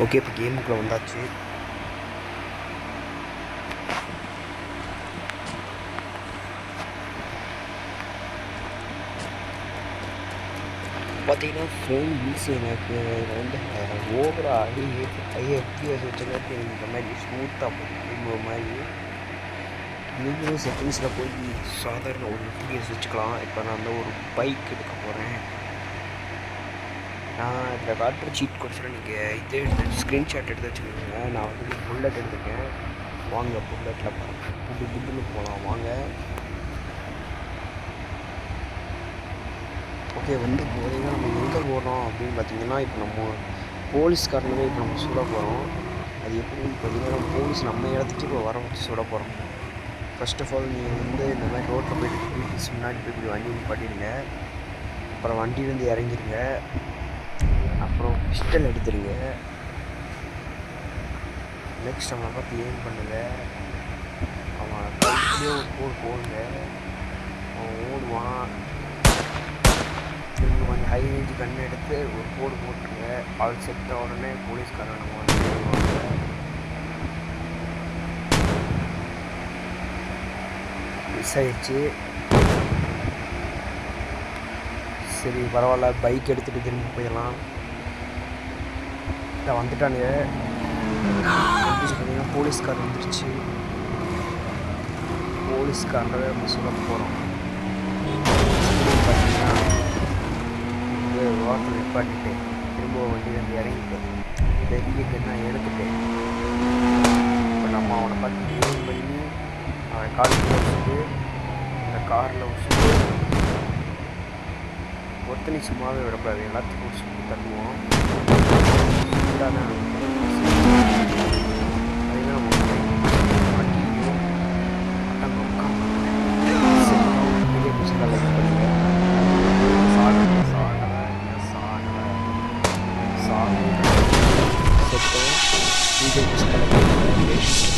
Okay, இப்போ கேமுக்குள்ளே வந்தாச்சு. பார்த்தீங்கன்னா ஃபோன் யூஸ் எனக்கு வந்து ஓவராக FPS வச்சுருக்காட்டி எனக்கு இந்த மாதிரி ஸ்மூத்தாக போகும். ஒரு மாதிரி நீங்களும் செட்டிங்ஸில் போய் சாதாரண ஒரு FPS வச்சுக்கலாம். இப்போ நான் வந்து ஒரு பைக் எடுக்க போகிறேன். நான் இதில் காட்டுற சீட் கோட்ஸில் நீங்கள் இது எடுத்து ஸ்க்ரீன்ஷாட் எடுத்து வச்சுக்கோங்க. நான் வந்து புல்லட் எடுத்துருக்கேன். வாங்க புல்லட்டில் புட்டுன்னு போகலாம் வாங்க. ஓகே, வந்து போகிறீங்கன்னா நம்ம எங்கே போகிறோம் அப்படின்னு பார்த்தீங்கன்னா, இப்போ நம்ம போலீஸ்காரனவே இப்போ நம்ம சுட போகிறோம். அது எப்படின்னு பார்த்தீங்கன்னா, நம்ம போலீஸ் நம்ம இடத்துக்கு இப்போ வர வச்சு சுட போகிறோம். ஃபர்ஸ்ட் ஆஃப் ஆல் நீங்கள் வந்து இந்த மாதிரி ரோட்டில் போய்ட்டு வீட்டுக்கு முன்னாடி போய் இப்படி வண்டி நிப்பாட்டிடுங்க. அப்புறம் வண்டியிலேருந்து இறங்கிடுங்க. அப்புறம் பிஸ்டல் எடுத்துடுங்க. நெக்ஸ்ட் அவனை பார்த்து ஏம் பண்ணுங்க. அவன் கையிலே ஒரு போடுங்க. அவன் ஓடுவான். திரும்ப கொஞ்சம் ஹை ரேஞ்ச் கண்ணு எடுத்து ஒரு போட்டுருங்க. ஆள் செத்த உடனே போலீஸ்காரன் நம்ம வந்து வருவாங்க. மிஸ் ஆயிடுச்சு. சரி பரவாயில்ல, பைக் எடுத்துகிட்டு திரும்பி போயிடலாம். வந்துட்டானுங்க. பார்த்தீங்கன்னா போலீஸ்கார் வந்துடுச்சு. போலீஸ்காரரை நம்ம சொல்ல போகிறோம். பார்த்தீங்கன்னா வாட்டர் நிப்பாட்டிட்டு திரும்ப வண்டியிலேருந்து இறங்கிட்டேன். பெரிய கண்ணா எடுத்துட்டேன். இப்போ நம்ம அவனை பார்த்து யூஸ் பண்ணி அவன் காலில் வச்சுட்டு இந்த காரில் வச்சுட்டு ஒருத்தனை சும்மாவே விடக்கூடாது. எல்லாத்துக்கும் ஒரு சுற்றி தள்ளுவோம்.